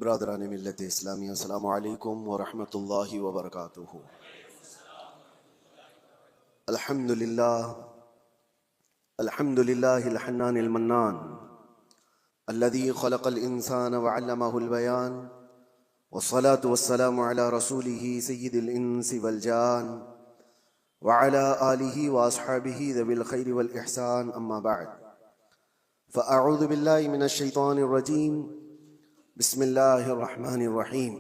ब्रादरान मिल्लत इस्लामी अस्सलामु अलैकुम व रहमतुल्लाहि व बरकातुहू। अल्हम्दुलिल्लाह अल्हम्दुलिल्लाहिल हन्नानिल मन्नान अल्लज़ी खलक़ल इंसान व अल्लमहुल बयान वस्सलातु वस्सलामु अला रसूलिही सय्यिदिल इंसि वल जान व अला आलिही व अस्हाबिही ज़विल खैरि वल इहसान अम्मा बअद फ़अऊज़ु बिल्लाहि मिनश शैतानिर रजीम बिस्मिल्लाहिर रहमानिर रहीम।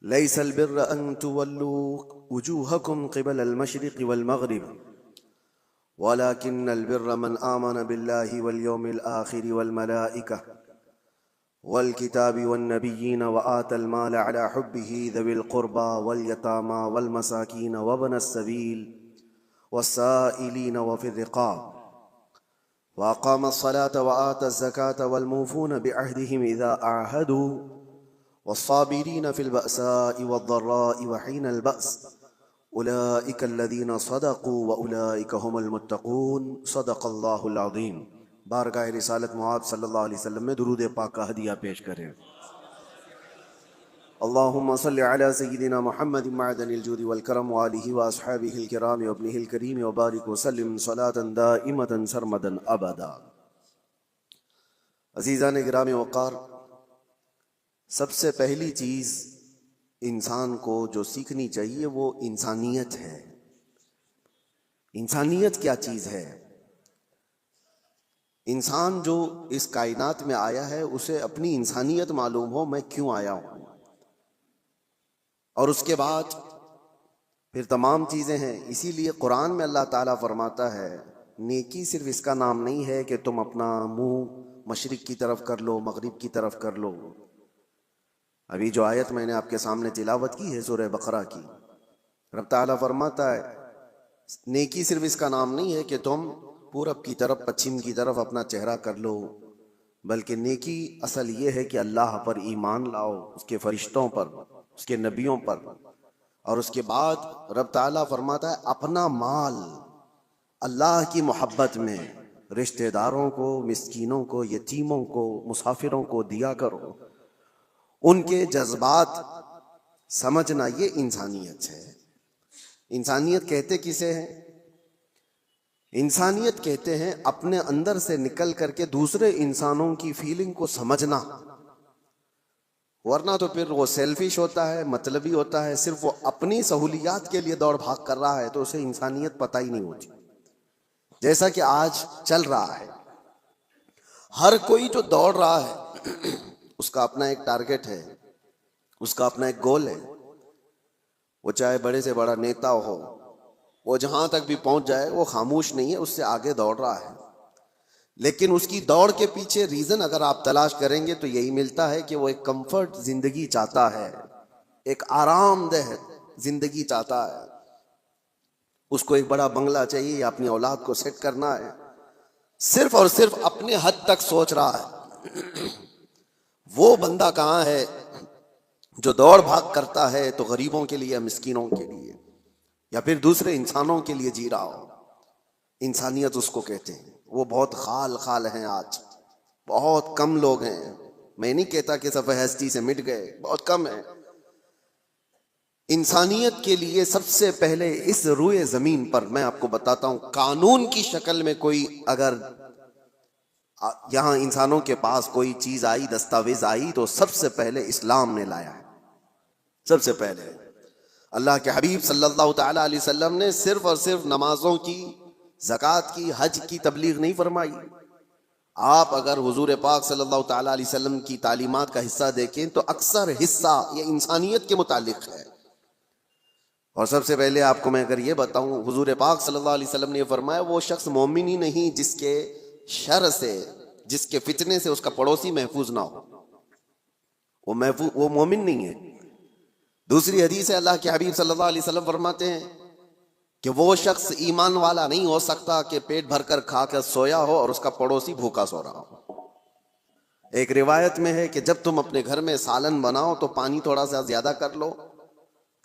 लैसल बिर्र अन तुवल्लू वुजूहकुम क़िबलल मशरिक़ि वल मग़रिब वलाकिन्नल बिर्र मन आमन बिल्लाहि वल यौमिल आखिरि वल मलाइका वल किताबि वन नबिय्यीन व आतल माल अला हुब्बिही ज़विल क़ुर्बा वल यतामा वल मसाकीन व इब्नस सबील वस्साइलीन व फिर रिक़ाब व अक़ामस सलात व आतज़ ज़कात वल मूफ़ून बिअहदिहिम इज़ा आहदू वस्साबिरीन फिल बअसाइ वद्दर्राइ व हीनल बअस उलाइका अल्लज़ीना सदक़ू व उलाइका हुमुल मुत्तक़ून। सदक़ल्लाहुल अज़ीम। बारगाह रिसालत मुआब सल्लल्लाहु अलैहि वसल्लम में दुरूद पाक का हदिया पेश करें। अल्लाहुम्मा सल्लि अला सय्यिदिना मुहम्मदिन मअदनिल जूदि वल करम व आलिहि व अस्हाबिहिल किराम व इब्निहिल करीम व बारिक व सल्लिम सलातन दाइमतन सरमदन अबदा। अज़ीज़ान गिरामी वक़ार, सबसे पहली चीज़ इंसान को जो सीखनी चाहिए वो इंसानियत है। इंसानियत क्या चीज़ है? इंसान जो इस कायनात में आया है उसे अपनी इंसानियत मालूम हो, मैं क्यों आया हूँ, और उसके बाद फिर तमाम चीज़ें हैं। इसीलिए कुरान में अल्लाह ताला फरमाता है नेकी सिर्फ इसका नाम नहीं है कि तुम अपना मुंह मशरिक की तरफ कर लो, मगरिब की तरफ कर लो। अभी जो आयत मैंने आपके सामने तिलावत की है सूरह बकरा की, रब ताला फरमाता है नेकी सिर्फ इसका नाम नहीं है कि तुम पूरब की तरफ पश्चिम की तरफ अपना चेहरा कर लो, बल्कि नेकी असल ये है कि अल्लाह पर ईमान लाओ, उसके फरिश्तों पर, उसके नबियों पर, और उसके बाद रब ताला फरमाता है अपना माल अल्लाह की मोहब्बत में रिश्तेदारों को, मिस्कीनों को, यतीमों को, मुसाफिरों को दिया करो। उनके जज्बात समझना, ये इंसानियत है। इंसानियत कहते किसे हैं? इंसानियत कहते हैं अपने अंदर से निकल करके दूसरे इंसानों की फीलिंग को समझना। वरना तो फिर वो सेल्फिश होता है, मतलबी होता है, सिर्फ वो अपनी सहूलियात के लिए दौड़ भाग कर रहा है, तो उसे इंसानियत पता ही नहीं होती। जैसा कि आज चल रहा है, हर कोई जो दौड़ रहा है उसका अपना एक टारगेट है, उसका अपना एक गोल है। वो चाहे बड़े से बड़ा नेता हो, वो जहां तक भी पहुंच जाए वो खामोश नहीं है, उससे आगे दौड़ रहा है। लेकिन उसकी दौड़ के पीछे रीजन अगर आप तलाश करेंगे तो यही मिलता है कि वो एक कंफर्ट जिंदगी चाहता है, एक आरामदेह जिंदगी चाहता है। उसको एक बड़ा बंगला चाहिए, अपनी औलाद को सेट करना है, सिर्फ और सिर्फ अपने हद तक सोच रहा है। वो बंदा कहाँ है जो दौड़ भाग करता है तो गरीबों के लिए, मिस्कीनों के लिए, या फिर दूसरे इंसानों के लिए जी रहा हो? इंसानियत उसको कहते हैं। वो बहुत खाल हैं, आज बहुत कम लोग हैं। मैं नहीं कहता कि सफ़े हस्ती से मिट गए, बहुत कम है। इंसानियत के लिए सबसे पहले इस रूए जमीन पर मैं आपको बताता हूं, कानून की शक्ल में कोई अगर यहां इंसानों के पास कोई चीज आई, दस्तावेज आई, तो सबसे पहले इस्लाम ने लाया है। सबसे पहले अल्लाह के हबीब सल्लल्लाहु ताला अलैहि वसल्लम ने सिर्फ और सिर्फ नमाजों की, ज़कात की, हज की तबलीग नहीं फरमाई। आप अगर हुजूर पाक सल्लल्लाहु ताला अलैहि वसल्लम की तालीमात का हिस्सा देखें तो अक्सर हिस्सा ये इंसानियत के मुतालिक है। और सबसे पहले आपको मैं अगर ये बताऊं, हुजूर पाक सल्लल्लाहु अलैहि वसल्लम ने फरमाया वो शख्स मोमिन ही नहीं जिसके शर से, जिसके फितने से उसका पड़ोसी महफूज ना हो, वो मोमिन नहीं है। दूसरी हदीस है, अल्लाह के हबीब सल्लल्लाहु अलैहि वसल्लम फरमाते हैं कि वो शख्स ईमान वाला नहीं हो सकता कि पेट भरकर खाकर सोया हो और उसका पड़ोसी भूखा सो रहा हो। एक रिवायत में है कि जब तुम अपने घर में सालन बनाओ तो पानी थोड़ा सा ज्यादा कर लो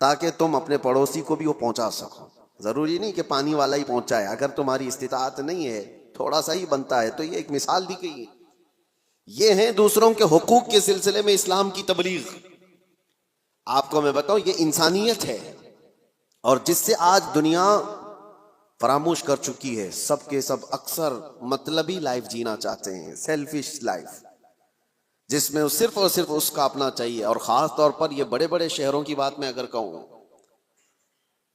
ताकि तुम अपने पड़ोसी को भी वो पहुंचा सको। जरूरी नहीं कि पानी वाला ही पहुंचाए, अगर तुम्हारी इस्तिताअत नहीं है, थोड़ा सा ही बनता है, तो ये एक मिसाल दी गई है। ये हैं दूसरों के हुकूक के सिलसिले में इस्लाम की तबलीग। आपको मैं बताऊं, ये इंसानियत है और जिससे आज दुनिया फरामोश कर चुकी है। सब के सब अक्सर मतलबी लाइफ जीना चाहते हैं, सेल्फिश लाइफ, जिसमें वो सिर्फ और सिर्फ उसका अपना चाहिए। और खास तौर पर ये बड़े बड़े शहरों की बात मैं अगर कहूं,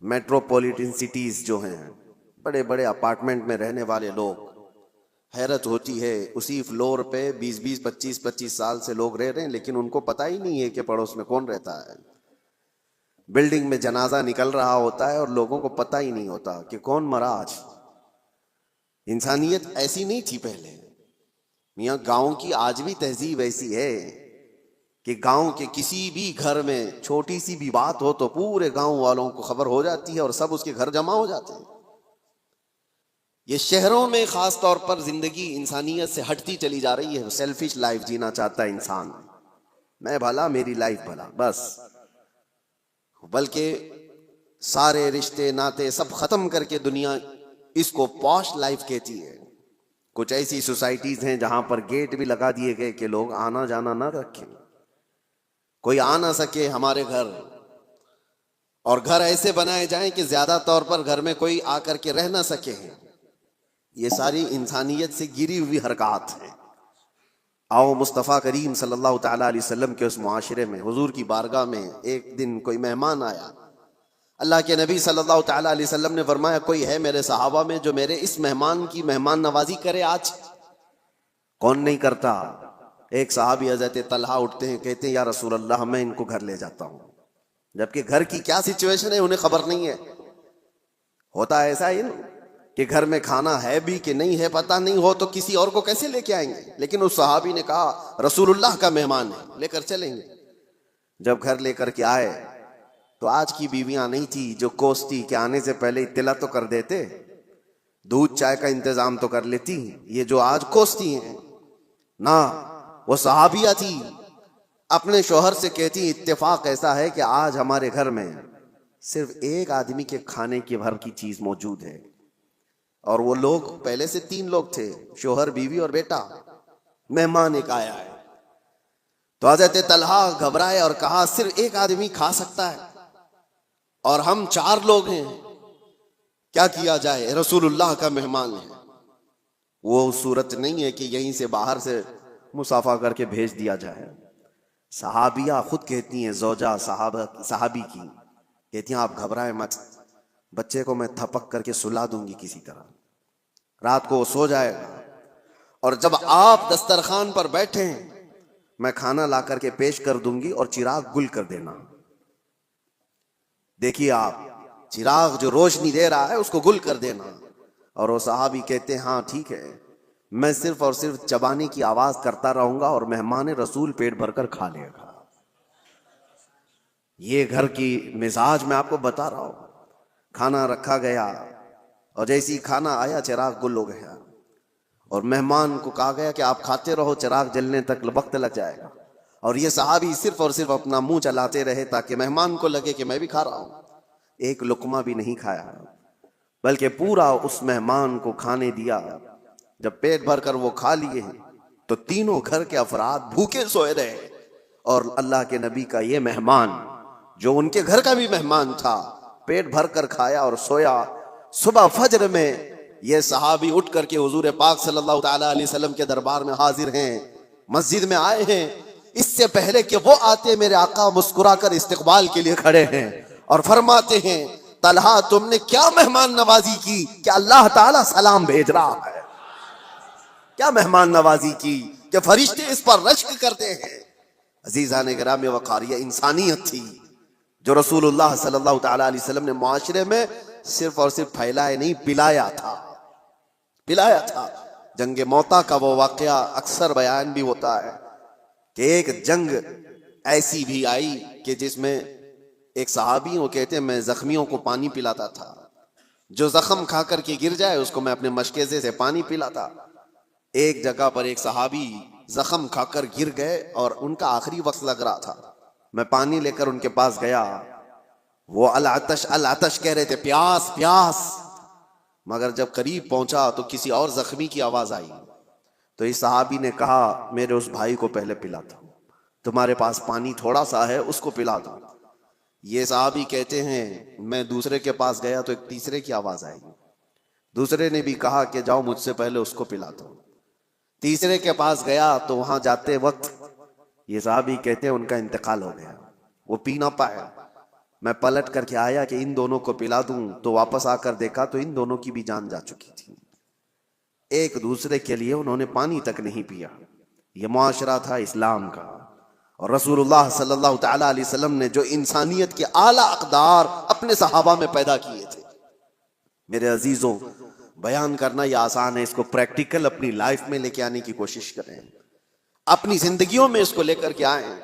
मेट्रोपॉलिटन सिटीज जो हैं, बड़े बड़े अपार्टमेंट में रहने वाले लोग, हैरत होती है, उसी फ्लोर पे 20-20, 25-25 साल से लोग रह रहे हैं, लेकिन उनको पता ही नहीं है कि पड़ोस में कौन रहता है। बिल्डिंग में जनाजा निकल रहा होता है और लोगों को पता ही नहीं होता कि कौन मरा आज। इंसानियत ऐसी नहीं थी पहले। मियाँ, गांव की आज भी तहजीब ऐसी है कि गांव के किसी भी घर में छोटी सी भी बात हो तो पूरे गांव वालों को खबर हो जाती है और सब उसके घर जमा हो जाते हैं। ये शहरों में खास तौर पर जिंदगी इंसानियत से हटती चली जा रही है। सेल्फिश लाइफ जीना चाहता है इंसान, मैं भला मेरी लाइफ भला, बस। बल्कि सारे रिश्ते नाते सब खत्म करके दुनिया इसको पॉश लाइफ कहती है। कुछ ऐसी सोसाइटीज हैं जहां पर गेट भी लगा दिए गए कि लोग आना जाना ना रखें, कोई आ ना सके हमारे घर, और घर ऐसे बनाए जाएं कि ज्यादा तौर पर घर में कोई आकर के रह ना सके। ये सारी इंसानियत से गिरी हुई हरकत है। आओ मुस्तफ़ा करीम सल्लल्लाहु ताला अलैहि वसल्लम के उस मुआशरे में, हुजूर की बारगाह में एक दिन कोई मेहमान आया। अल्लाह के नबी सल्लल्लाहु ताला अलैहि वसल्लम ने फरमाया, कोई है मेरे सहाबा में जो मेरे इस मेहमान की मेहमान नवाजी करे आज? कौन नहीं करता। एक सहाबी हज़रत तलहा उठते हैं, कहते हैं या रसूल अल्लाह, मैं इनको घर ले जाता हूं। जबकि घर की क्या सिचुएशन है उन्हें खबर नहीं है। होता है ऐसा ही ना कि घर में खाना है भी कि नहीं है पता नहीं हो तो किसी और को कैसे लेके आएंगे। लेकिन उस सहाबी ने कहा रसूलुल्लाह का मेहमान है, लेकर चलेंगे। जब घर लेकर के आए तो आज की बीवियां नहीं थी जो कोसती कि आने से पहले इत्तला तो कर देते, दूध चाय का इंतजाम तो कर लेती। ये जो आज कोसती हैं ना, वो सहाबिया थी, अपने शोहर से कहती इत्तेफाक ऐसा है कि आज हमारे घर में सिर्फ एक आदमी के खाने की भर की चीज मौजूद है। और वो लोग पहले से 3 लोग थे, शोहर बीवी और बेटा। मेहमान एक आया है तो हज़रत तलहा घबराए और कहा सिर्फ एक आदमी खा सकता है और हम 4 लोग हैं, क्या किया जाए? रसूलुल्लाह का मेहमान है। वो सूरत नहीं है कि यहीं से बाहर से मुसाफा करके भेज दिया जाए। सहाबिया खुद कहती हैं, जोजा सहाबी की कहती हैं, आप घबराएं मत, बच्चे को मैं थपक करके सुला दूंगी किसी तरह, रात को वो सो जाएगा और जब आप दस्तरखान पर बैठे मैं खाना ला करके पेश कर दूंगी और चिराग गुल कर देना। देखिए आप, चिराग जो रोशनी दे रहा है उसको गुल कर देना। और वो सहाबी कहते हैं, हाँ ठीक है, मैं सिर्फ और सिर्फ चबाने की आवाज करता रहूंगा और मेहमान रसूल पेट भरकर खा लेगा। ये घर की मिजाज मैं आपको बता रहा हूं। खाना रखा गया और जैसे ही खाना आया चिराग गुल हो गया और मेहमान को कहा गया कि आप खाते रहो, चिराग जलने तक वक्त लग जाएगा। और ये सहाबी सिर्फ और सिर्फ अपना मुंह चलाते रहे ताकि मेहमान को लगे कि मैं भी खा रहा हूं। एक लुकमा भी नहीं खाया, बल्कि पूरा उस मेहमान को खाने दिया। जब पेट भर कर वो खा लिए तो तीनों घर के अफराद भूखे सोए रहे और अल्लाह के नबी का ये मेहमान जो उनके घर का भी मेहमान था पेट भर कर खाया और सोया। सुबह फजर में ये सहाबी उठ करके हुजूर पाक सल्लल्लाहु ताला अलैहि वसल्लम के दरबार में हाजिर हैं, मस्जिद में आए हैं। इससे पहले कि वो आते मेरे आका मुस्कुराकर इस्तकबाल के लिए खड़े हैं और फरमाते हैं, तलहा तुमने क्या मेहमान नवाजी की कि अल्लाह ताला सलाम भेज रहा है। क्या मेहमान नवाजी की कि फरिश्ते इस पर रश्क करते हैं। अजीजान गिराम वक़ार, ये इंसानियत थी जो रसूलुल्लाह सल्लल्लाहु ताला अलैहि वसल्लम ने मुआशरे में सिर्फ और सिर्फ फैलाया नहीं, पिलाया था। पिलाया था। जंग मौता का वो वाकया अक्सर बयान भी होता है कि एक जंग ऐसी भी आई कि जिसमें एक सहाबी, वो कहते हैं, मैं जख्मियों को पानी पिलाता था, जो जख्म खा करके गिर जाए उसको मैं अपने मशकेजे से पानी पिलाता। एक जगह पर एक सहाबी जख्म खाकर गिर गए और उनका आखिरी वक्त लग रहा था। मैं पानी लेकर उनके पास गया, वो अल आतश कह रहे थे, प्यास प्यास। मगर जब करीब पहुंचा तो किसी और जख्मी की आवाज आई तो इस सहाबी ने कहा, मेरे उस भाई को पहले पिला दो, तुम्हारे पास पानी थोड़ा सा है उसको पिला दो। ये सहाबी कहते हैं, मैं दूसरे के पास गया तो एक तीसरे की आवाज आई, दूसरे ने भी कहा कि जाओ मुझसे पहले उसको पिला दो। तीसरे के पास गया तो वहां जाते वक्त ये सहाबी कहते हैं उनका इंतकाल हो गया, वो पी ना पाया। मैं पलट करके आया कि इन दोनों को पिला दूं, तो वापस आकर देखा तो इन दोनों की भी जान जा चुकी थी। एक दूसरे के लिए उन्होंने पानी तक नहीं पिया। यह मुआशरा था इस्लाम का। और रसूलुल्लाह सल्लल्लाहु तआला अलैहि वसल्लम ने जो इंसानियत के आला अक़दार अपने सहाबा में पैदा किए थे, मेरे अजीजों, बयान करना यह आसान है, इसको प्रैक्टिकल अपनी लाइफ में लेके आने की कोशिश करें, अपनी जिंदगियों में इसको लेकर के आए।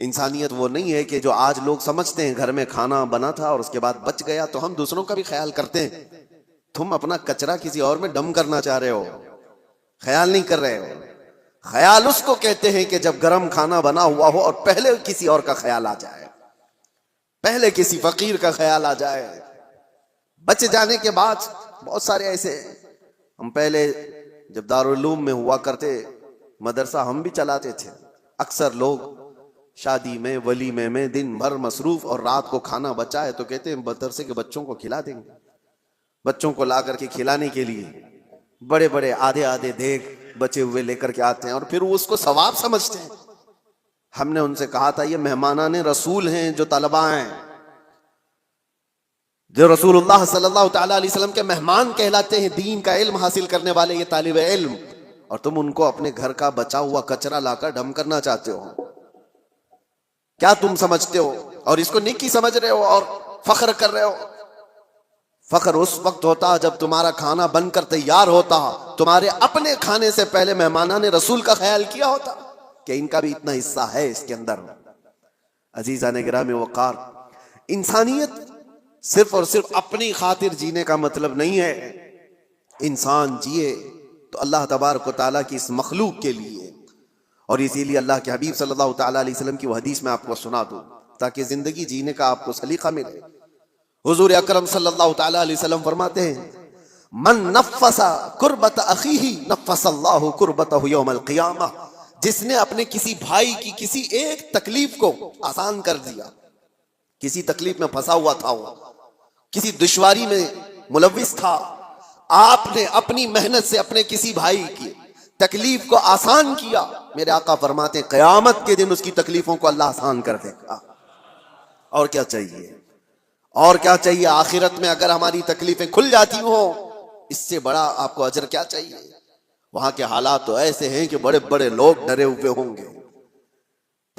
इंसानियत वो नहीं है कि जो आज लोग समझते हैं घर में खाना बना था और उसके बाद बच गया तो हम दूसरों का भी ख्याल करते हैं। तुम अपना कचरा किसी और में डम करना चाह रहे हो, ख्याल नहीं कर रहे हो। ख्याल उसको कहते हैं कि जब गरम खाना बना हुआ हो और पहले किसी और का ख्याल आ जाए, पहले किसी फकीर का ख्याल आ जाए। बच जाने के बाद बहुत सारे ऐसे, हम पहले जब दारुल उलूम में हुआ करते, मदरसा हम भी चलाते थे, अक्सर लोग शादी में वलीमे में दिन भर मसरूफ और रात को खाना बचा है तो कहते हैं मदरसे के बच्चों को खिला देंगे। बच्चों को ला करके खिलाने के लिए बड़े बड़े आधे आधे देग बचे हुए लेकर के आते हैं और फिर वो उसको सवाब समझते हैं। हमने उनसे कहा था, ये मेहमानाने रसूल हैं जो तलबा हैं, जो रसूलुल्लाह सल्लल्लाहु तआला अलैहि वसल्लम के मेहमान कहलाते हैं, दीन का इल्म हासिल करने वाले ये तालिब इल्म, और तुम उनको अपने घर का बचा हुआ कचरा लाकर ढम करना चाहते हो। क्या तुम समझते हो? और इसको नेकी समझ रहे हो और फख्र कर रहे हो। फख्र उस वक्त होता जब तुम्हारा खाना बनकर तैयार होता, तुम्हारे अपने खाने से पहले मेहमाना ने रसूल का ख्याल किया होता कि इनका भी इतना हिस्सा है इसके अंदर। अजीजा ने गिरामी वक़ार, इंसानियत सिर्फ और सिर्फ अपनी खातिर जीने का मतलब नहीं है। इंसान जिए तो अल्लाह तबारक व तआला की इस मखलूक के लिए, और इसीलिए अल्लाह के हबीब सल्लल्लाहु तआला अलैहि वसल्लम की वो हदीस में आपको सुना दूं ताकि जिंदगी जीने का आपको सलीका मिले। हुजूर अकरम सल्लल्लाहु तआला अलैहि वसल्लम फरमाते हैं, मन नफ़्फ़सा कुर्बत अखीही नफ़्फ़सल्लाहु कुर्बतहु यौमल क़ियामह। जिसने अपने किसी भाई की किसी एक तकलीफ को आसान कर दिया, किसी तकलीफ में फंसा हुआ था, वो किसी दुश्वारी में मुलव्विस था, आपने अपनी मेहनत से अपने किसी भाई की तकलीफ को आसान किया, मेरे आका फरमाते हैं क़यामत के दिन उसकी तकलीफों को अल्लाह आसान कर देगा। और क्या चाहिए, और क्या चाहिए? आखिरत में अगर हमारी तकलीफें खुल जाती हो, इससे बड़ा आपको अजर क्या चाहिए? वहां के हालात तो ऐसे हैं कि बड़े बड़े लोग डरे हुए होंगे,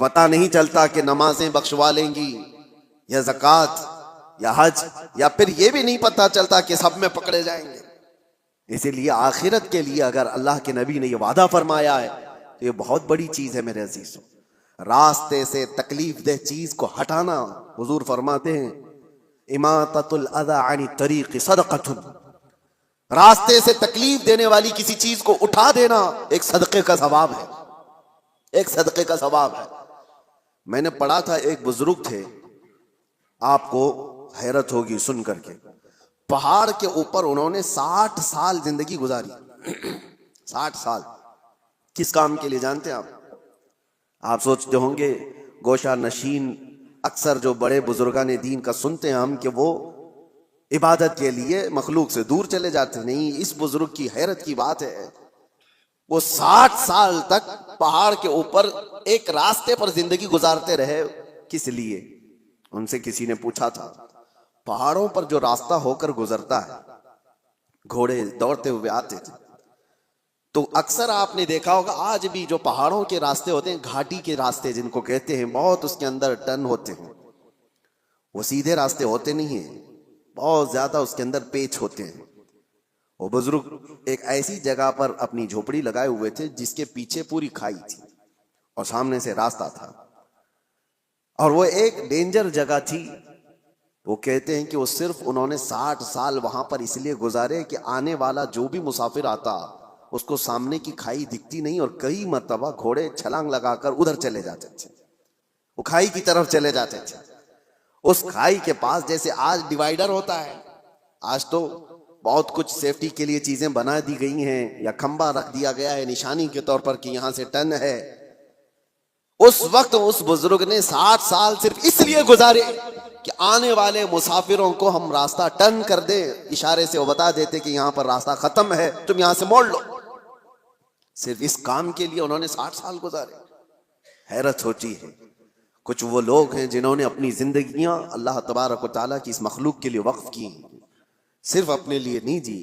पता नहीं चलता कि नमाजें बख्शवा लेंगी या ज़कात या हज, या फिर ये भी नहीं पता चलता कि सब में पकड़े जाएंगे। इसीलिए आखिरत के लिए अगर अल्लाह के नबी ने ये वादा फरमाया है तो ये बहुत बड़ी चीज है मेरे अजीजों। रास्ते से तकलीफ दह चीज को हटाना, हुजूर फरमाते हैं इमाततुल अज़ा अनि तरीक़ सदक़तुन, रास्ते से तकलीफ देने वाली किसी चीज को उठा देना एक सदक़े का सवाब है, एक सदक़े का सवाब है। मैंने पढ़ा था, एक बुजुर्ग थे, आपको हैरत होगी सुन करके, पहाड़ के ऊपर उन्होंने 60 साल जिंदगी गुजारी। 60 साल किस काम के लिए जानते हैं आप सोचते होंगे गोशा नशीन, अक्सर जो बड़े बुजुर्गान दीन का सुनते हैं हम कि वो इबादत के लिए मखलूक से दूर चले जाते। नहीं, इस बुजुर्ग की हैरत की बात है, वो 60 साल तक पहाड़ के ऊपर एक रास्ते पर जिंदगी गुजारते रहे। किस लिए? उनसे किसी ने पूछा था, पहाड़ों पर जो रास्ता होकर गुजरता है, घोड़े दौड़ते हुए आते थे, तो अक्सर आपने देखा होगा आज भी जो पहाड़ों के रास्ते होते हैं, घाटी के रास्ते जिनको कहते हैं, बहुत उसके अंदर टर्न होते हैं, वो सीधे रास्ते होते नहीं है, बहुत ज्यादा उसके अंदर पेच होते हैं। वो बुजुर्ग एक ऐसी जगह पर अपनी झोपड़ी लगाए हुए थे जिसके पीछे पूरी खाई थी और सामने से रास्ता था, और वो एक डेंजर जगह थी। वो कहते हैं कि वो सिर्फ उन्होंने 60 साल वहां पर इसलिए गुजारे कि आने वाला जो भी मुसाफिर आता उसको सामने की खाई दिखती नहीं, और कई मर्तबा घोड़े छलांग लगाकर उधर चले जाते थे, वो खाई की तरफ चले जाते थे। उस खाई के पास जैसे आज डिवाइडर होता है, आज तो बहुत कुछ सेफ्टी के लिए चीजें बना दी गई हैं, या खंबा रख दिया गया है निशानी के तौर पर कि यहां से टर्न है। उस वक्त उस बुजुर्ग ने 60 साल सिर्फ इसलिए गुजारे कि आने वाले मुसाफिरों को हम रास्ता टर्न कर दे, इशारे से वो बता देते कि यहां पर रास्ता खत्म है, तुम यहां से मोड़ लो। सिर्फ इस काम के लिए उन्होंने 60 साल गुजारे। हैरत होती है, कुछ वो लोग हैं जिन्होंने अपनी जिंदगियां अल्लाह तबारक व तआला की इस मखलूक के लिए वक्फ की, सिर्फ अपने लिए नहीं जी।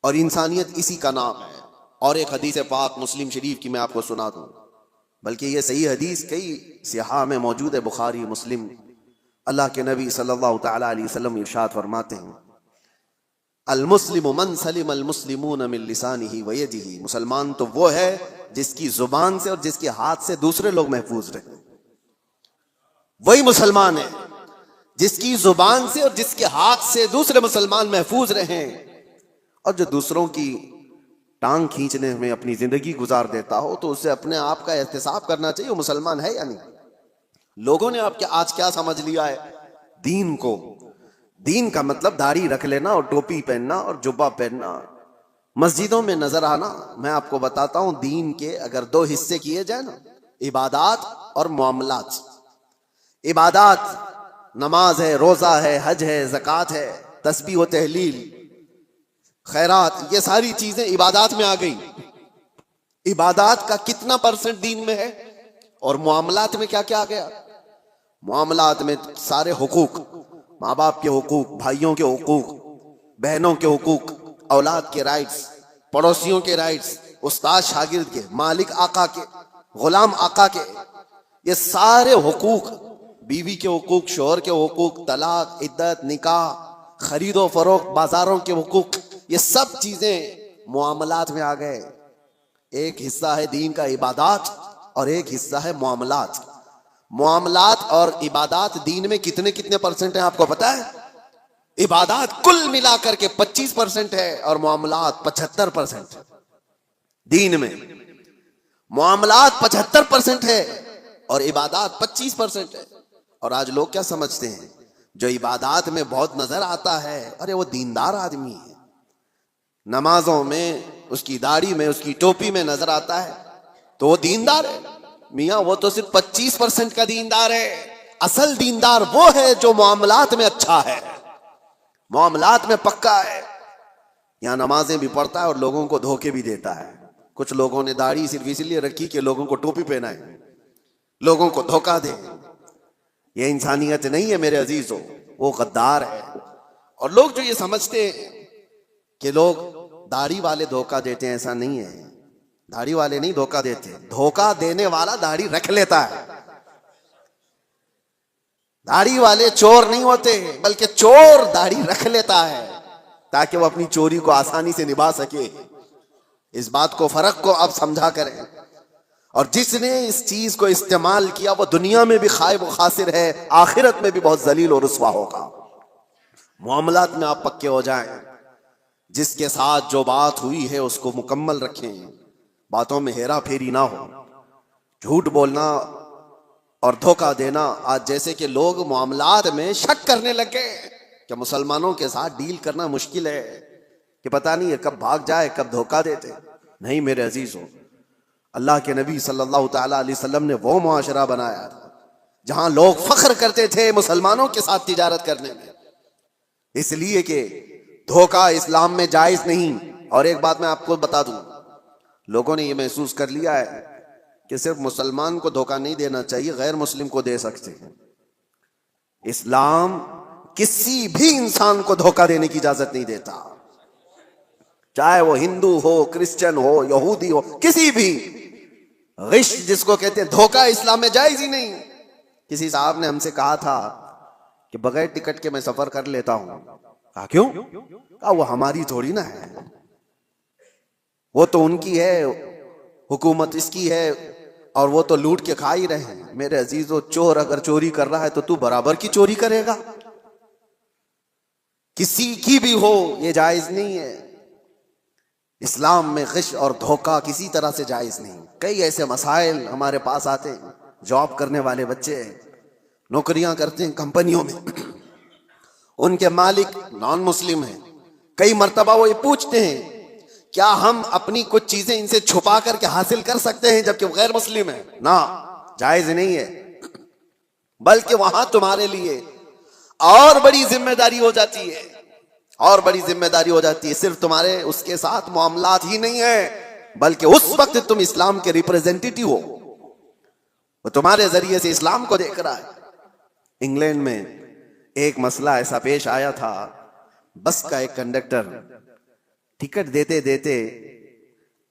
और इंसानियत इसी का नाम है। और एक हदीस पाक मुस्लिम शरीफ की मैं आपको सुना दूं, बल्कि ये सही हदीस कई सिहा में मौजूद है, बुखारी मुस्लिम। अल्लाह के नबी सल्लल्लाहु तआला अलैहि वसल्लम इरशाद फरमाते हैं, अल मुस्लिम मन सलिम अल मुस्लिमून मिन लिसानिही व यदिही। मुसलमान तो वो है जिसकी जुबान से और जिसके हाथ से दूसरे लोग महफूज रहे। वही मुसलमान है जिसकी जुबान से और जिसके हाथ से दूसरे मुसलमान महफूज रहे। और जो दूसरों की टांग खींचने में अपनी जिंदगी गुजार देता हो तो उसे अपने आप का एहतिसाब करना चाहिए, वो मुसलमान है या नहीं। लोगों ने आपके आज क्या समझ लिया है दीन को। दीन का मतलब दाढ़ी रख लेना और टोपी पहनना और जुब्बा पहनना, मस्जिदों में नजर आना। मैं आपको बताता हूं, दीन के अगर 2 हिस्से किए जाए ना, इबादात और मामलात। इबादात नमाज है, रोजा है, हज है, ज़कात है, तस्बीह व तहलील, खैरात, ये सारी चीजें इबादात में आ गई। इबादात का कितना % दीन में है। और मामलात में क्या क्या आ गया। मामलात में सारे हुकूक, माँ बाप के हुकूक, भाइयों के हुकूक, बहनों के हुकूक, औलाद के राइट्स, पड़ोसियों के राइट्स, उस्ताद शागिर्द के, मालिक आका के, गुलाम आका के, ये सारे हुकूक, बीवी के हुकूक, शोहर के हुकूक, तलाक, इद्दत, निकाह, खरीदो फरोख्त, बाजारों के हुकूक, ये सब चीजें मुआमलात में आ गए। एक हिस्सा है दीन का इबादात और एक हिस्सा है मुआमलात। मुआमलात और इबादात दीन में कितने कितने % है आपको पता है। इबादात कुल मिलाकर के 25% है और मुआमलात 75% दीन में। मुआमलात 75% है और इबादात 25% है। और आज लोग क्या समझते हैं, जो इबादात में बहुत नजर आता है, अरे वो दीनदार आदमी है। नमाजों में, उसकी दाढ़ी में, उसकी टोपी में नजर आता है तो वो दीनदार है। मियां वो तो सिर्फ 25% का दीनदार है। असल दीनदार वो है जो मामलात में अच्छा है, मामलात में पक्का है। यहां नमाजें भी पढ़ता है और लोगों को धोखे भी देता है। कुछ लोगों ने दाढ़ी सिर्फ इसलिए रखी कि लोगों को टोपी पहनाए, लोगों को धोखा दे। ये इंसानियत नहीं है मेरे अजीजों, वो गद्दार है। और लोग जो ये समझते हैं कि लोग दाढ़ी वाले धोखा देते हैं, ऐसा नहीं है। दाढ़ी वाले नहीं धोखा देते, धोखा देने वाला दाढ़ी रख लेता है। दाढ़ी वाले चोर नहीं होते, बल्कि चोर दाढ़ी रख लेता है ताकि वो अपनी चोरी को आसानी से निभा सके। इस बात को, फर्क को आप समझा करें। और जिसने इस चीज को इस्तेमाल किया वो दुनिया में भी खाइब व खासिर है, आखिरत में भी बहुत जलील और रुस्वा होगा। मामलात में आप पक्के हो जाएं। जिसके साथ जो बात हुई है उसको मुकम्मल रखें, बातों में हेरा फेरी ना हो। झूठ बोलना और धोखा देना, आज जैसे कि लोग मामलात में शक करने लगे कि मुसलमानों के साथ डील करना मुश्किल है, कि पता नहीं है कब भाग जाए, कब धोखा देते। नहीं मेरे अजीजों, अल्लाह के नबी सल्लल्लाहु तआला अलैहि वसल्लम ने वो मुआशरा बनाया था जहां लोग फख्र करते थे मुसलमानों के साथ तिजारत करने में, इसलिए कि धोखा इस्लाम में जायज नहीं। और एक बात मैं आपको बता दूं, लोगों ने ये महसूस कर लिया है कि सिर्फ मुसलमान को धोखा नहीं देना चाहिए, गैर मुस्लिम को दे सकते हैं। इस्लाम किसी भी इंसान को धोखा देने की इजाजत नहीं देता, चाहे वो हिंदू हो, क्रिश्चियन हो, यहूदी हो, किसी भी। गिश जिसको कहते हैं, धोखा इस्लाम में जायज ही नहीं। किसी साहब ने हमसे कहा था कि बगैर टिकट के मैं सफर कर लेता हूं। कहा क्यों? कहा वो हमारी थोड़ी ना है, वो तो उनकी है, हुकूमत इसकी है, और वो तो लूट के खा ही रहे हैं। मेरे अजीजों, चोर अगर चोरी कर रहा है तो तू बराबर की चोरी करेगा, किसी की भी हो, ये जायज नहीं है। इस्लाम में गिश और धोखा किसी तरह से जायज नहीं। कई ऐसे मसाइल हमारे पास आते हैं, जॉब करने वाले बच्चे नौकरियां करते हैं कंपनियों में, उनके मालिक नॉन मुस्लिम हैं, कई मर्तबा वो ये पूछते हैं क्या हम अपनी कुछ चीजें इनसे छुपा करके हासिल कर सकते हैं जबकि वो गैर मुस्लिम है? ना, जायज नहीं है। बल्कि वहां तुम्हारे लिए और बड़ी जिम्मेदारी हो जाती है, और बड़ी जिम्मेदारी हो जाती है। सिर्फ तुम्हारे उसके साथ मामलात ही नहीं है, बल्कि उस वक्त तुम इस्लाम के रिप्रेजेंटेटिव हो, वो तुम्हारे जरिए से इस्लाम को देख रहा है। इंग्लैंड में एक मसला ऐसा पेश आया था, बस का एक कंडक्टर टिकट देते देते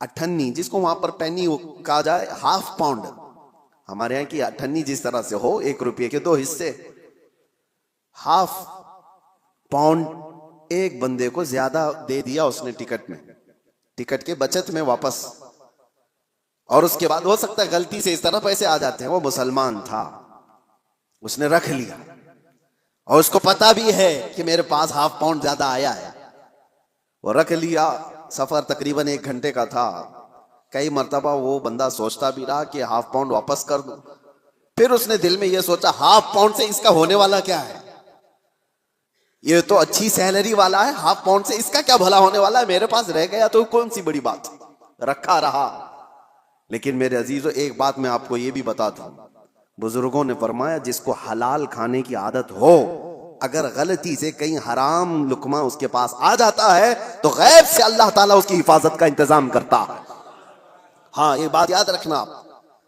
अठन्नी, जिसको वहां पर पेनी कहा जाए, हाफ पाउंड, हमारे यहाँ की अठन्नी जिस तरह से हो, 1 रुपये के 2 हिस्से, हाफ पाउंड एक बंदे को ज्यादा दे दिया उसने टिकट में, टिकट के बचत में वापस। और उसके बाद हो सकता है गलती से इस तरह पैसे आ जाते हैं, वो मुसलमान था, उसने रख लिया और उसको पता भी है कि मेरे पास हाफ पाउंड ज्यादा आया है, वो रख लिया। सफर तकरीबन 1 घंटे का था। कई मर्तबा वो बंदा सोचता भी रहा कि हाफ पाउंड वापस कर दूं। फिर उसने दिल में ये सोचा, हाफ पाउंड से इसका होने वाला क्या है, ये तो अच्छी सैलरी वाला है, हाफ पाउंड से इसका क्या भला होने वाला है, मेरे पास रह गया तो कौन सी बड़ी बात, रखा रहा। लेकिन मेरे अजीजों, एक बात मैं आपको ये भी बताता हूं, बुजुर्गों ने फरमाया जिसको हलाल खाने की आदत हो, अगर गलती से कहीं हराम लुकमा उसके पास आ जाता है तो गैब से अल्लाह ताला उसकी हिफाजत का इंतजाम करता है। हाँ, ये बात याद रखना,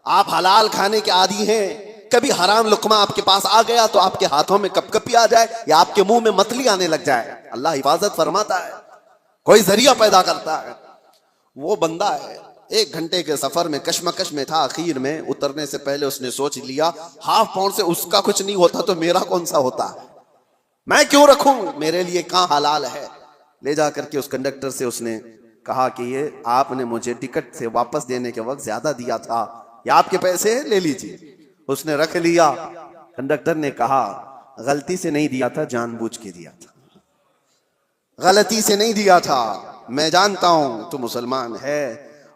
आप हलाल खाने के आदी हैं, कभी हराम लुकमा आपके पास आ गया तो आपके हाथों में कपकपी आ जाए या आपके मुंह में मतली आने लग जाए, अल्लाह हिफाजत फरमाता है, कोई जरिया पैदा करता है। वो बंदा है 1 घंटे के सफर में कश्मकश में था, आखिर में उतरने से पहले उसने सोच लिया, हाफ पाउंड से उसका कुछ नहीं होता तो मेरा कौन सा होता है, मैं क्यों रखूं, मेरे लिए कहां हलाल है। ले जाकर के उस कंडक्टर से उसने कहा कि ये आपने मुझे टिकट से वापस देने के वक्त ज्यादा दिया था, ये आपके पैसे ले लीजिए। उसने रख लिया। कंडक्टर ने कहा, गलती से नहीं दिया था, जानबूझ के दिया था, गलती से नहीं दिया था, मैं जानता हूं तू मुसलमान है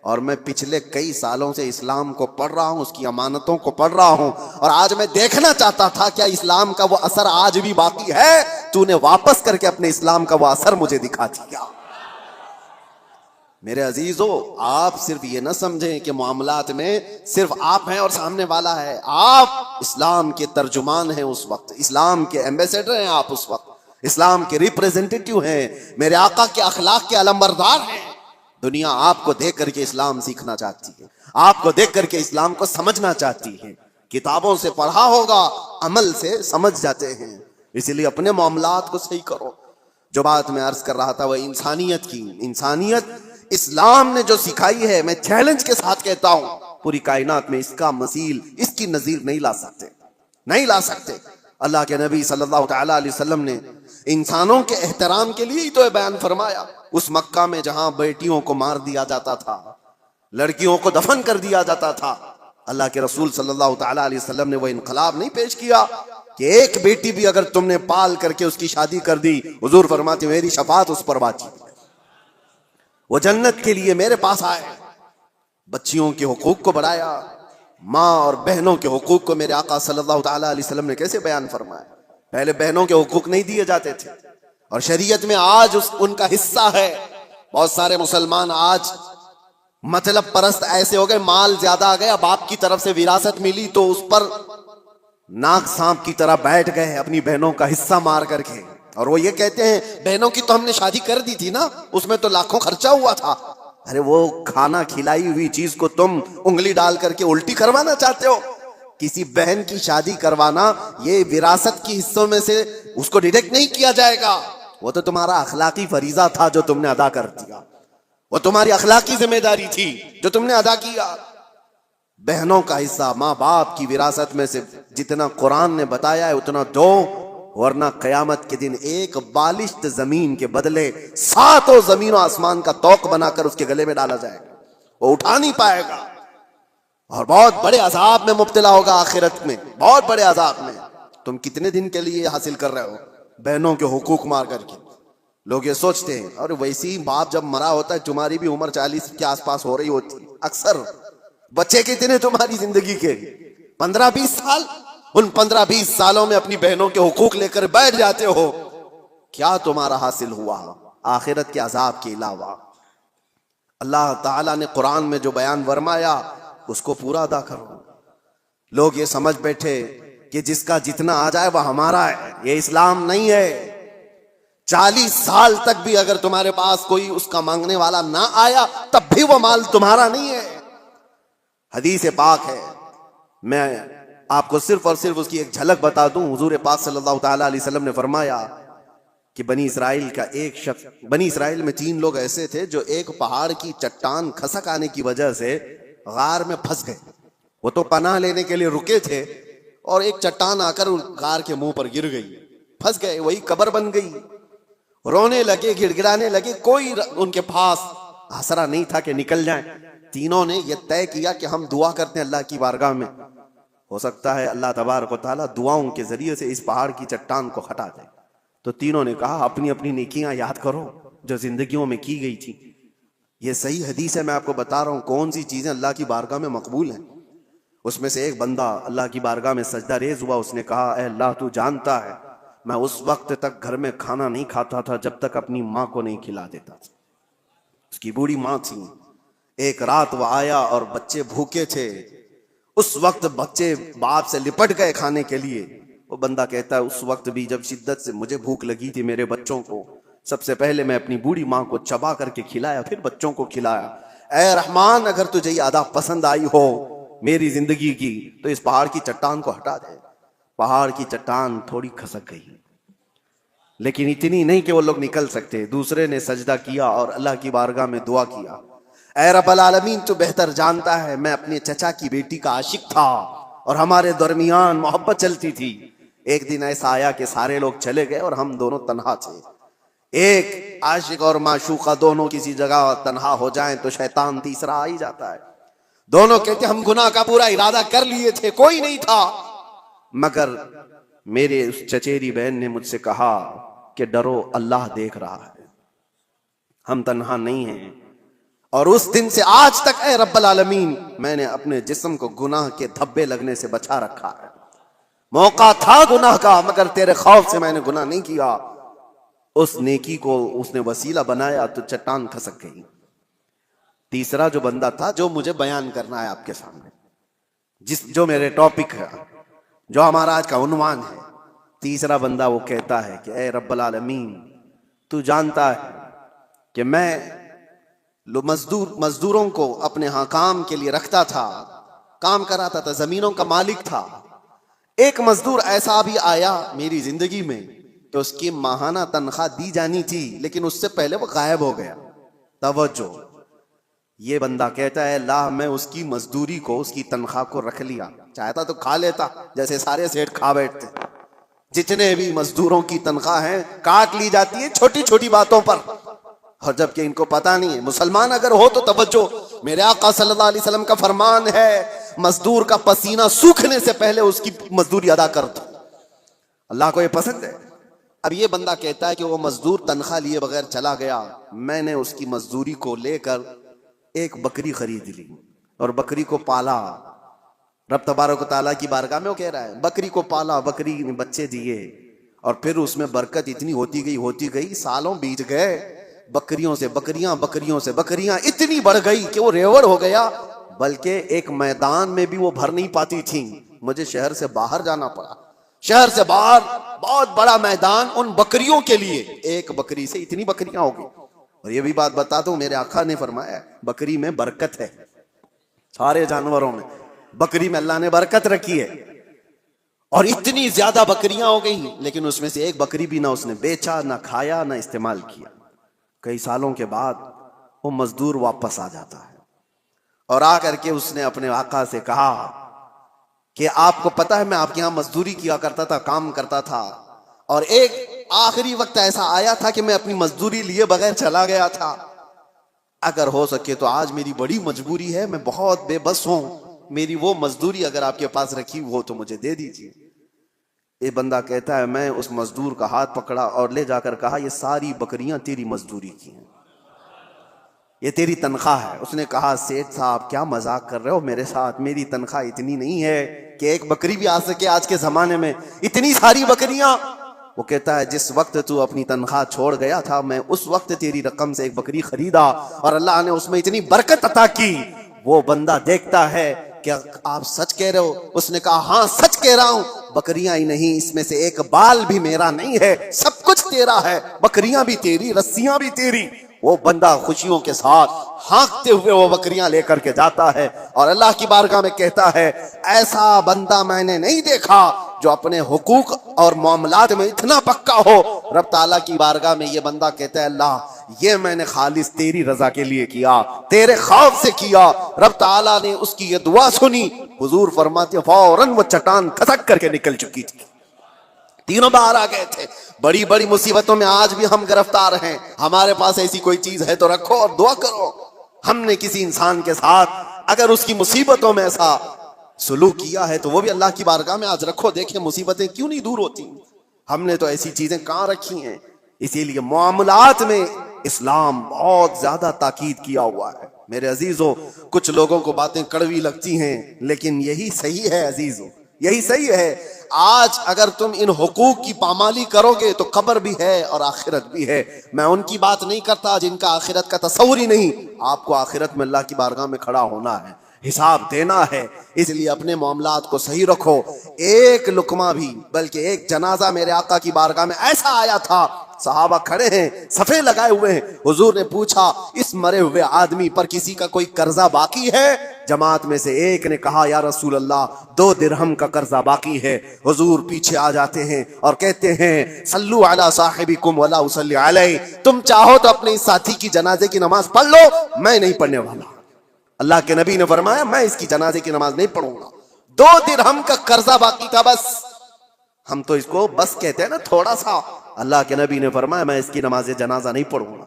और मैं पिछले कई सालों से इस्लाम को पढ़ रहा हूं, उसकी अमानतों को पढ़ रहा हूं, और आज मैं देखना चाहता था क्या इस्लाम का वो असर आज भी बाकी है, तूने वापस करके अपने इस्लाम का वो असर मुझे दिखा दिया। मेरे अजीजों, आप सिर्फ ये ना समझें कि मामलात में सिर्फ आप हैं और सामने वाला है, आप इस्लाम के तर्जुमान हैं उस वक्त, इस्लाम के एम्बेसडर हैं आप उस वक्त, इस्लाम के रिप्रेजेंटेटिव हैं, मेरे आका के अखलाक के अलमबरदार हैं। दुनिया आपको देख करके इस्लाम सीखना चाहती है, आपको देख करके इस्लाम को समझना चाहती है। किताबों से पढ़ा होगा, अमल से समझ जाते हैं। इसलिए अपने मामलात को सही करो। जो बात मैं अर्ज कर रहा था वह इंसानियत की, इंसानियत इस्लाम ने जो सिखाई है, मैं चैलेंज के साथ कहता हूं, पूरी कायनात में इसका मसील, इसकी नजीर नहीं ला सकते, नहीं ला सकते। अल्लाह के नबी सल्लल्लाहु तआला अलैहि वसल्लम ने इंसानों के एहतराम के लिए ही तो बयान फरमाया। उस मक्का में जहां बेटियों को मार दिया जाता था, लड़कियों को दफन कर दिया जाता था, अल्लाह के रसूल सल्लल्लाहु तआला अलैहि वसल्लम ने वो इनकलाब नहीं पेश किया कि एक बेटी भी अगर तुमने पाल करके उसकी शादी कर दी, हुजूर फरमाते मेरी शफात उस पर वाजिब, वो जन्नत के लिए मेरे पास आए। बच्चियों के हुकूक को बढ़ाया, माँ और बहनों के हुकूक को मेरे आका सल्लल्लाहु तआला अलैहि वसल्लम ने कैसे बयान फरमाया। पहले बहनों के हुकूक नहीं दिए जाते थे और शरीयत में आज उनका हिस्सा है। बहुत सारे मुसलमान आज मतलब परस्त ऐसे हो गए, माल ज्यादा आ गया, बाप की तरफ से विरासत मिली तो उस पर नाक सांप की तरह बैठ गए अपनी बहनों का हिस्सा मार करके, और वो ये कहते हैं बहनों की तो हमने शादी कर दी थी ना, उसमें तो लाखों खर्चा हुआ था। अरे वो खाना खिलाई हुई चीज को तुम उंगली डाल करके उल्टी करवाना चाहते हो। किसी बहन की शादी करवाना ये विरासत की हिस्सों में से उसको डिडक्ट नहीं किया जाएगा, वो तो तुम्हारा अखलाकी फरीजा था जो तुमने अदा कर दिया, वो तुम्हारी अखलाकी जिम्मेदारी थी जो तुमने अदा किया। बहनों का हिस्सा माँ बाप की विरासत में से जितना कुरान ने बताया है उतना दो, वरना कयामत के दिन एक बालिश्त जमीन के बदले 7 जमीन और आसमान का तौक बनाकर उसके गले में डाला जाएगा, वो उठा नहीं पाएगा और बहुत बड़े अजाब में मुब्तला होगा आखिरत में, बहुत बड़े अजाब में। तुम कितने दिन के लिए हासिल कर रहे हो बहनों के हुकूक मार करके। लोग ये सोचते हैं और वैसे ही बाप जब मरा होता है तुम्हारी भी उम्र 40 के आसपास हो रही होती, अक्सर बच्चे कितने तुम्हारी जिंदगी के 15-20 साल, उन 15-20 सालों में अपनी बहनों के हुकूक लेकर बैठ जाते हो, क्या तुम्हारा हासिल हुआ? आखिरत के अजाब के अलावा। अल्लाह ताला ने कुरान में जो बयान फरमाया उसको पूरा अदा करो। लोग ये समझ बैठे कि जिसका जितना आ जाए वह हमारा है, ये इस्लाम नहीं है। 40 साल तक भी अगर तुम्हारे पास कोई उसका मांगने वाला ना आया तब भी वो माल तुम्हारा नहीं है। हदीस पाक है, मैं आपको सिर्फ और सिर्फ उसकी एक झलक बता दूं। हुजूर पाक सल्लल्लाहु ताला अलैहि वसल्लम ने फरमाया कि बनी इसराइल का एक शख्स, बनी इसराइल में 3 लोग ऐसे थे जो एक पहाड़ की चट्टान खसक आने की वजह से गार में फंस गए। वो तो पनाह लेने के लिए रुके थे और एक चट्टान आकर गार के मुंह पर गिर गई, फंस गए, वही कब्र बन गई। रोने लगे, गिड़गिड़ाने लगे, कोई उनके पास आसरा नहीं था कि निकल जाएं। तीनों ने यह तय किया कि हम दुआ करते हैं अल्लाह की बारगाह में, हो सकता है अल्लाह तबारक व तआला दुआओं के जरिए से इस पहाड़ की चट्टान को हटा दे। तो तीनों ने कहा अपनी अपनी नेकियां याद करो जो जिंदगियों में की गई थी। ये सही हदीस है, मैं आपको बता रहा हूं कौन सी चीजें अल्लाह की बारगाह में मकबूल हैं। उसमें से एक बंदा अल्लाह की बारगाह में सजदा रेज हुआ। उसने कहा, ऐ अल्लाह तू जानता है मैं उस वक्त तक घर में खाना नहीं खाता था जब तक अपनी माँ को नहीं खिला देता। उसकी बूढ़ी माँ थी। एक रात वो आया और बच्चे भूखे थे। उस वक्त बच्चे बाप से लिपट गए खाने के लिए। वो बंदा कहता है उस वक्त भी जब शिद्दत से मुझे भूख लगी थी मेरे बच्चों को, सबसे पहले मैं अपनी बूढ़ी माँ को चबा करके खिलाया, फिर बच्चों को खिलाया। ऐ रहमान, अगर तुझे ये अदा पसंद आई हो मेरी जिंदगी की तो इस पहाड़ की चट्टान को हटा दे। पहाड़ की चट्टान थोड़ी खसक गई, लेकिन इतनी नहीं कि वो लोग निकल सकते। दूसरे ने सजदा किया और अल्लाह की बारगाह में दुआ किया, ऐ रब्बल आलमीन तू बेहतर जानता है मैं अपने चचा की बेटी का आशिक था और हमारे दरमियान मोहब्बत चलती थी। एक दिन ऐसा आया कि सारे लोग चले गए और हम दोनों तन्हा थे। एक आशिक और माशूका दोनों किसी जगह तन्हा हो जाएं तो शैतान तीसरा आ ही जाता है। दोनों कहते हम गुनाह का पूरा इरादा कर लिए थे, कोई नहीं था, मगर मेरे उस चचेरी बहन ने मुझसे कहा कि डरो अल्लाह देख रहा है, हम तन्हा नहीं हैं। और उस दिन से आज तक ऐ रब्बल आलमीन मैंने अपने जिस्म को गुनाह के धब्बे लगने से बचा रखा है। मौका था गुनाह का मगर तेरे खौफ से मैंने गुनाह नहीं किया। उस नेकी को उसने वसीला बनाया तो चट्टान खसक गई। तीसरा जो बंदा था, जो मुझे बयान करना है आपके सामने, जो मेरे टॉपिक है, जो हमारा आज का उन्वान है, तीसरा बंदा वो कहता है कि ऐ रब्बल आलमीन तू जानता है कि मैं मजदूरों को अपने यहाँ काम के लिए रखता था, काम कराता था, जमीनों का मालिक था। एक मजदूर ऐसा भी आया मेरी जिंदगी में कि उसकी माहाना तनख्वाह दी जानी थी लेकिन उससे पहले वो गायब हो गया। तवज्जो, ये बंदा कहता है अल्लाह मैं उसकी मजदूरी को, उसकी तनख्वाह को रख लिया, चाहता तो खा लेता जैसे सारे सेठ खा बैठते। जितने भी मजदूरों की तनख्वाह है काट ली जाती है छोटी छोटी बातों पर, और जबकि इनको पता नहीं है। मुसलमान अगर हो तो तवज्जो, मेरे आका सल्लल्लाहु अलैहि वसल्लम का फरमान है मजदूर का पसीना सूखने से पहले उसकी मजदूरी अदा कर दो। अल्लाह को ये पसंद है। अब ये बंदा कहता है कि वो मजदूर तनख्वाह लिए बगैर चला गया, मैंने उसकी मजदूरी को लेकर एक बकरी खरीद ली और बकरी को पाला। रब तबारक तआला की बारगाह में वो कह रहा है बकरी को पाला, बकरी ने बच्चे दिए और फिर उसमें बरकत इतनी होती गई, सालों बीत गए, बकरियों से बकरियां, बकरियों से बकरियां इतनी बढ़ गई कि वो रेवड़ हो गया, बल्कि एक मैदान में भी वो भर नहीं पाती थी। मुझे शहर से बाहर जाना पड़ा, शहर से बाहर बहुत बड़ा मैदान उन बकरियों के लिए, एक बकरी से इतनी बकरियां हो गई। और ये भी बात बता दूं, मेरे आका ने फरमाया बकरी में बरकत है, सारे जानवरों में बकरी में अल्लाह ने बरकत रखी है। और इतनी ज्यादा बकरियां हो गई लेकिन उसमें से एक बकरी भी ना उसने बेचा, ना खाया, ना इस्तेमाल किया। कई सालों के बाद वो मजदूर वापस आ जाता है और आकर के उसने अपने आका से कहा कि आपको पता है मैं आपके यहाँ मजदूरी किया करता था, काम करता था, और एक आखिरी वक्त ऐसा आया था कि मैं अपनी मजदूरी लिए बगैर चला गया था। अगर हो सके तो आज मेरी बड़ी मजबूरी है, मैं बहुत बेबस हूं, मेरी वो मजदूरी अगर आपके पास रखी हो तो मुझे दे दीजिए। ये बंदा कहता है मैं उस मजदूर का हाथ पकड़ा और ले जाकर कहा ये सारी बकरियां तेरी मजदूरी की हैं, ये तेरी तनख्वाह है। उसने कहा सेठ साहब क्या मजाक कर रहे हो मेरे साथ, मेरी तनख्वाह इतनी नहीं है कि एक बकरी भी आ सके आज के जमाने में, इतनी सारी बकरियां। वो कहता है जिस वक्त तू अपनी तनख्वाह छोड़ गया था, मैं उस वक्त तेरी रकम से एक बकरी खरीदा और अल्लाह ने उसमें इतनी बरकत अता की। वो बंदा देखता है क्या आप सच कह रहे हो? उसने कहा हाँ सच कह रहा हूं, बकरियां ही नहीं, इसमें से एक बाल भी मेरा नहीं है, सब कुछ तेरा है, बकरियां भी तेरी, रस्सियां भी तेरी। वो बंदा खुशियों के साथ हाँकते हुए वो बकरियां लेकर के जाता है और अल्लाह की बारगाह में कहता है ऐसा बंदा मैंने नहीं देखा जो अपने हुकूक और मामलात में इतना पक्का हो। रब ताला की बारगाह में ये बंदा कहता है अल्लाह ये मैंने खालिस तेरी रजा के लिए किया, तेरे खौफ से किया। रब ताला ने उसकी ये दुआ सुनी। हुजूर फरमाते फौरन वो चट्टान खसक करके निकल चुकी थी। तीनों बाहर आ गए थे। बड़ी बड़ी मुसीबतों में आज भी हम गिरफ्तार हैं। हमारे पास ऐसी कोई चीज है तो रखो और दुआ करो। हमने किसी इंसान के साथ अगर उसकी मुसीबतों में ऐसा सुलूक किया है तो वो भी अल्लाह की बारगाह में आज रखो, देखें मुसीबतें क्यों नहीं दूर होती। हमने तो ऐसी चीजें कहां रखी हैं। इसीलिए मामलात में इस्लाम बहुत ज्यादा ताकीद किया हुआ है। मेरे अजीजों, कुछ लोगों को बातें कड़वी लगती हैं लेकिन यही सही है अजीजों, यही सही है। आज अगर तुम इन हुकूक की पामाली करोगे तो कब्र भी है और आखिरत भी है। मैं उनकी बात नहीं करता जिनका आखिरत का तस्वुर ही नहीं। आपको आखिरत में अल्लाह की बारगाह में खड़ा होना है, हिसाब देना है, इसलिए अपने मामलात को सही रखो। एक लुकमा भी बल्कि एक जनाजा मेरे आका की बारगाह में ऐसा आया था, सहाबा खड़े हैं, सफे लगाए हुए हैं। हुजूर ने पूछा इस मरे हुए आदमी पर किसी का कोई कर्जा बाकी है? जमात में से एक ने कहा या रसूल अल्लाह 2 दिरहम का कर्जा बाकी है। हुजूर पीछे आ जाते हैं और कहते हैं सल्लु अला साहिबिकुम वला उसल्ली अलैहि, तुम चाहो तो अपने इस साथी की जनाजे की नमाज पढ़ लो, मैं नहीं पढ़ने वाला। अल्लाह के नबी ने फरमाया मैं इसकी जनाजे की नमाज नहीं पढ़ूंगा। 2 दिरहम का कर्जा बाकी था बस। हम तो इसको बस कहते हैं ना, थोड़ा सा। अल्लाह के नबी ने फरमाया मैं इसकी नमाज जनाजा नहीं पढ़ूंगा।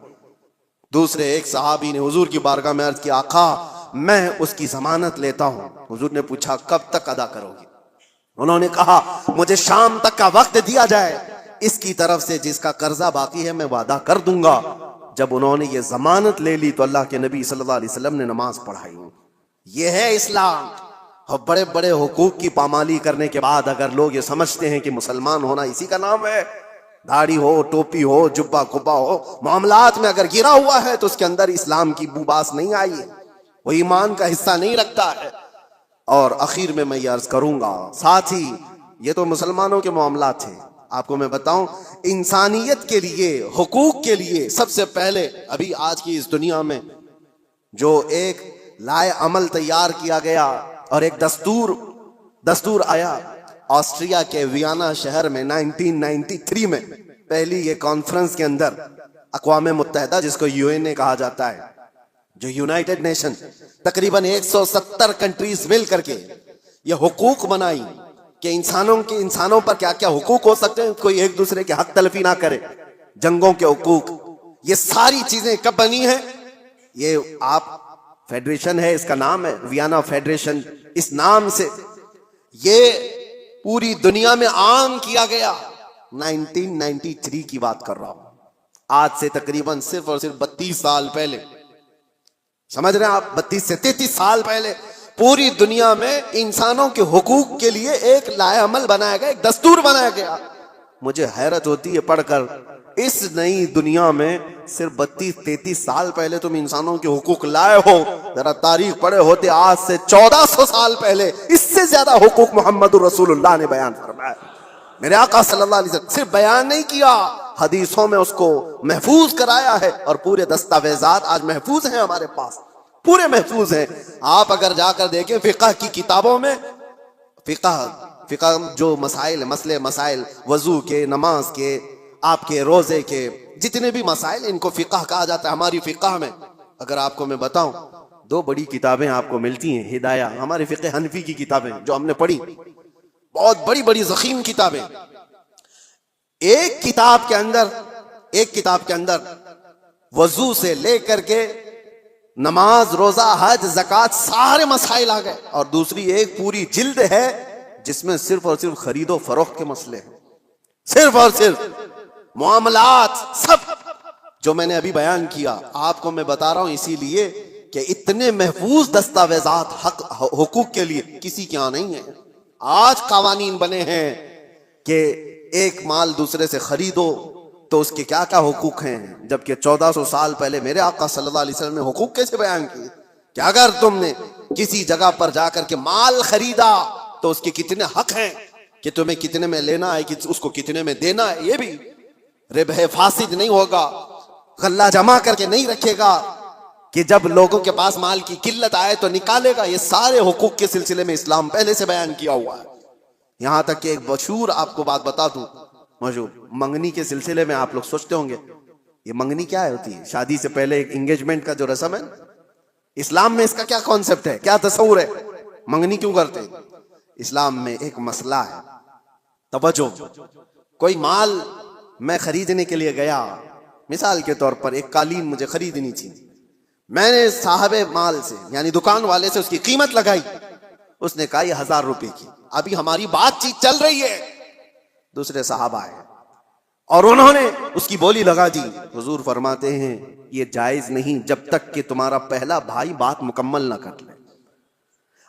दूसरे एक सहाबी ने हुजूर की बारगाह में अर्ज किया आका मैं उसकी जमानत लेता हूं। हुजूर ने पूछा कब तक अदा करोगे? उन्होंने कहा मुझे शाम तक का वक्त दिया जाए, इसकी तरफ से जिसका कर्जा बाकी है मैं वादा कर दूंगा। जब उन्होंने ये जमानत ले ली तो अल्लाह के नबी सल्लल्लाहु अलैहि वसल्लम ने नमाज पढ़ाई। ये है इस्लाम। और बड़े बड़े हुकूक की पामाली करने के बाद अगर लोग ये समझते हैं कि मुसलमान होना इसी का नाम है, दाढ़ी हो, टोपी हो, जुब्बा कुब्बा हो, मामलात में अगर गिरा हुआ है तो उसके अंदर इस्लाम की बुबास नहीं आई है, वो ईमान का हिस्सा नहीं रखता है। और आखिर में मैं ये अर्ज करूंगा, साथ ही ये तो मुसलमानों के मामलात थे, आपको मैं बताऊं इंसानियत के लिए, हुकूक के लिए सबसे पहले अभी आज की इस दुनिया में जो एक लाए अमल तैयार किया गया और एक दस्तूर आया ऑस्ट्रिया के वियना शहर में 1993 में पहली ये कॉन्फ्रेंस के अंदर अक़वाम मुत्तहिदा जिसको यूएनए कहा जाता है, जो यूनाइटेड नेशन, तकरीबन 170 कंट्रीज मिल करके ये हुकूक बनाई कि इंसानों पर क्या क्या हुकूक हो सकते हैं, कोई एक दूसरे के हक तलफी ना करे, जंगों के हुकूक। ये सारी चीजें कब बनी है? ये आप फेडरेशन है, इसका नाम है वियना फेडरेशन। इस नाम से ये पूरी दुनिया में आम किया गया। 1993 की बात कर रहा हूं, आज से तकरीबन सिर्फ और सिर्फ 32 साल पहले, समझ रहे हैं आप, 32 से 33 साल पहले पूरी दुनिया में इंसानों के हुकूक के लिए एक लाएअमल बनाया गया, एक दस्तूर बनाया गया। मुझे हैरत होती है पढ़कर, इस नई दुनिया में सिर्फ 32-33 साल पहले तुम इंसानों के हुकूक लाए हो। जरा तारीख पढ़े होते आज से 1400 साल पहले इससे ज्यादा हुकूक मोहम्मद रसूलुल्लाह ने बयान फरमाया। मेरे आका सल्लल्लाहु अलैहि वसल्लम सिर्फ बयान नहीं किया, हदीसों में उसको महफूज कराया है और पूरे दस्तावेजात आज महफूज हैं हमारे पास, पूरे महफूज हैं। आप अगर जाकर देखें फिक़ह की किताबों में, फिक़ह जो मसले मसाइल वजू के, नमाज के, आपके रोजे के, जितने भी मसाइल, इनको फिक़ह कहा जाता है। हमारी फिक़ह में अगर आपको मैं बताऊं 2 बड़ी किताबें आपको मिलती हैं, हिदाया, हमारे फिक़ह हनफी की किताबें जो हमने पढ़ी, बहुत बड़ी बड़ी ज़ख़ीम किताबें। एक किताब के अंदर वजू से लेकर के नमाज, रोजा, हज, ज़कात सारे मसाइल आ गए, और दूसरी एक पूरी जिल्द है जिसमें सिर्फ और सिर्फ खरीदो फरोख्त के मसले हैं, सिर्फ और सिर्फ मामलात, सब जो मैंने अभी बयान किया आपको मैं बता रहा हूं इसीलिए कि इतने महफूज दस्तावेजात हक हुकूक के लिए किसी के यहां नहीं है। आज कावानीन बने हैं कि एक माल दूसरे से खरीदो तो उसके क्या क्या हुकूक हैं, जबकि 1400 साल पहले मेरे आका सल्लल्लाहु अलैहि वसल्लम ने हुकूक कैसे बयान किए कि अगर तुमने किसी जगह पर जाकर के माल खरीदा तो उसके कितने हक हैं, कि तुम्हें कितने में लेना है, कि उसको कितने में देना है। ये भी रिबह फासिद नहीं होगा, गल्ला जमा करके नहीं रखेगा कि जब लोगों के पास माल की किल्लत आए तो निकालेगा। ये सारे हुकूक के सिलसिले में इस्लाम पहले से बयान किया हुआ है। यहां तक कि एक मशहूर आपको बात बता दूं, मशहूर मंगनी के सिलसिले में आप लोग सोचते होंगे ये मंगनी क्या होती है, शादी से पहले एक एंगेजमेंट का जो रस्म है, इस्लाम में इसका क्या कॉन्सेप्ट है, क्या तस्वुर है, मंगनी क्यों करते हैं। इस्लाम में एक मसला है, तवज्जो। कोई माल मैं खरीदने के लिए गया, मिसाल के तौर पर एक कालीन मुझे खरीदनी थी, मैंने साहबे माल से यानी दुकान वाले से उसकी कीमत लगाई, उसने कहा ये 1000 रुपए की। अभी हमारी बातचीत चल रही है, दूसरे साहब आए और उन्होंने उसकी बोली लगा दी। हुजूर फरमाते हैं ये जायज नहीं जब तक कि तुम्हारा पहला भाई बात मुकम्मल ना कर ले।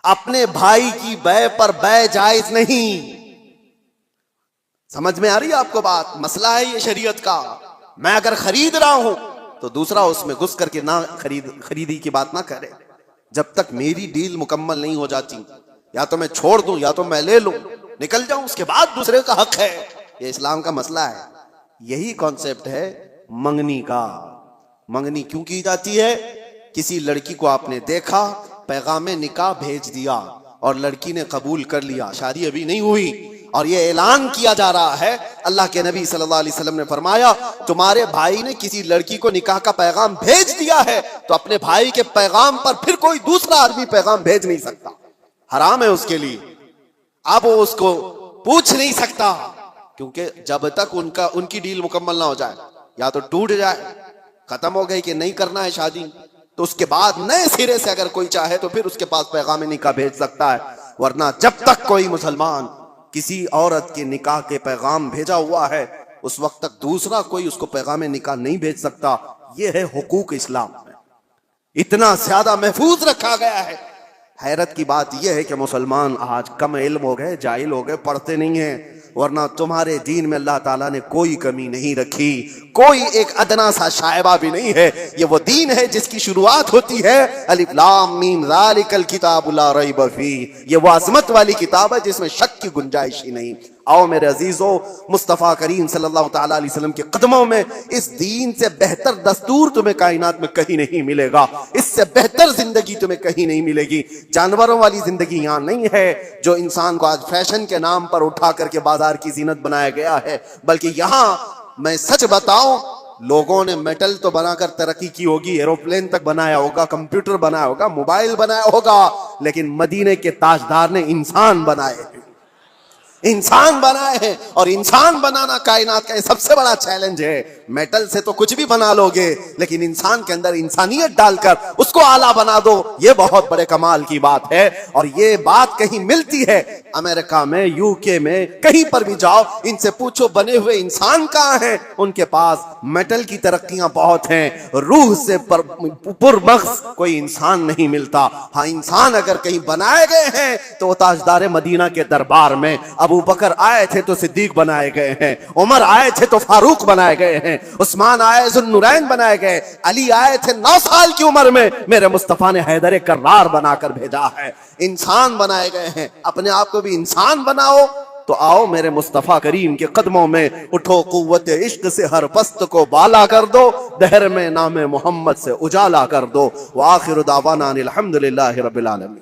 अपने भाई की बै पर बै जायज नहीं। समझ में आ रही है आपको बात? मसला है ये शरीयत का। मैं अगर खरीद रहा हूं तो दूसरा उसमें घुस करके ना खरीदी की बात ना करे जब तक मेरी डील मुकम्मल नहीं हो जाती। या तो मैं छोड़ दूं या तो मैं ले लूं, निकल जाऊं, उसके बाद दूसरे का हक है। ये इस्लाम का मसला है। यही कॉन्सेप्ट है मंगनी का। मंगनी क्यों की जाती है? किसी लड़की को आपने देखा, पैगाम निकाह भेज दिया और लड़की ने कबूल कर लिया, शादी अभी नहीं हुई और ये ऐलान किया जा रहा है, अल्लाह के नबी सल्लल्लाहु अलैहि वसल्लम ने फरमाया तुम्हारे भाई ने किसी लड़की को निकाह का पैगाम भेज दिया है तो अपने भाई के पैगाम पर फिर कोई दूसरा आदमी पैगाम भेज नहीं सकता, हराम है उसके लिए। अब वो उसको पूछ नहीं सकता क्योंकि जब तक उनकी डील मुकम्मल ना हो जाए, या तो टूट जाए, खत्म हो गई कि नहीं करना है शादी, तो उसके बाद नए सिरे से अगर कोई चाहे तो फिर उसके पास पैगाम निकाह भेज सकता है। वरना जब तक कोई मुसलमान किसी औरत के निकाह के पैगाम भेजा हुआ है उस वक्त तक दूसरा कोई उसको पैगाम निकाह नहीं भेज सकता। यह है हुकूक इस्लाम में, इतना ज्यादा महफूज रखा गया है। हैरत की बात यह है कि मुसलमान आज कम इल्म हो गए, जाहिल हो गए, पढ़ते नहीं हैं। वरना तुम्हारे दीन में अल्लाह ताला ने कोई कमी नहीं रखी, कोई एक अदना सा शायबा भी नहीं है। ये वो दीन है जिसकी शुरुआत होती है अलिफ लाम मीम ज़ालिकल किताबु ला रैब फीह। ये वो अजमत वाली किताब है जिसमें शक की गुंजाइश ही नहीं। आओ मेरे अजीजों, मुस्तफ़ा करीम सल्लल्लाहु ताला अलैहि वसल्लम के कदमों में इस दीन से बेहतर दस्तूर तुम्हें कायनात में कहीं नहीं मिलेगा, इससे बेहतर जिंदगी तुम्हें कहीं नहीं मिलेगी। जानवरों वाली जिंदगी यहाँ नहीं है जो इंसान को आज फैशन के नाम पर उठा करके बाजार की जीनत बनाया गया है, बल्कि यहाँ मैं सच बताऊं, लोगों ने मेटल तो बनाकर तरक्की की होगी, एरोप्लेन तक बनाया होगा, कंप्यूटर बनाया होगा, मोबाइल बनाया होगा, लेकिन मदीने के ताजदार ने इंसान बनाए हैं, इंसान बनाए हैं। और इंसान बनाना कायनात का सबसे बड़ा चैलेंज है। मेटल से तो कुछ भी बना लोगे, लेकिन इंसान के अंदर इंसानियत डालकर उसको आला बना दो, ये बहुत बड़े कमाल की बात है। और ये बात कहीं मिलती है अमेरिका में, यूके में, कहीं पर भी जाओ, इनसे पूछो बने हुए इंसान कहाँ हैं, उनके पास मेटल की तरक्कियां बहुत हैं, रूह से पुरमग़ज़ कोई इंसान नहीं मिलता। हाँ, इंसान अगर कहीं बनाए गए हैं तो ताजदार मदीना के दरबार में अबू बकर आए थे तो सिद्दीक बनाए गए हैं, उमर आए थे तो फारूक बनाए गए हैं, उस्मान आए ज़ुन्नुरैन बनाए गए, अली आए थे 9 साल की उम्र में, मेरे मुस्तफा ने हैदर कर्रार बनाकर भेजा है। इंसान बनाए गए हैं, अपने आप को भी इंसान बनाओ। तो आओ मेरे मुस्तफा करीम के कदमों में उठो, कुव्वत इश्क से हर पस्त को बाला कर दो, दहर में नाम मोहम्मद से उजाला कर दो। व आखिर दावाना अनिल हम्दुलिल्लाहि रब्बिल आलमीन।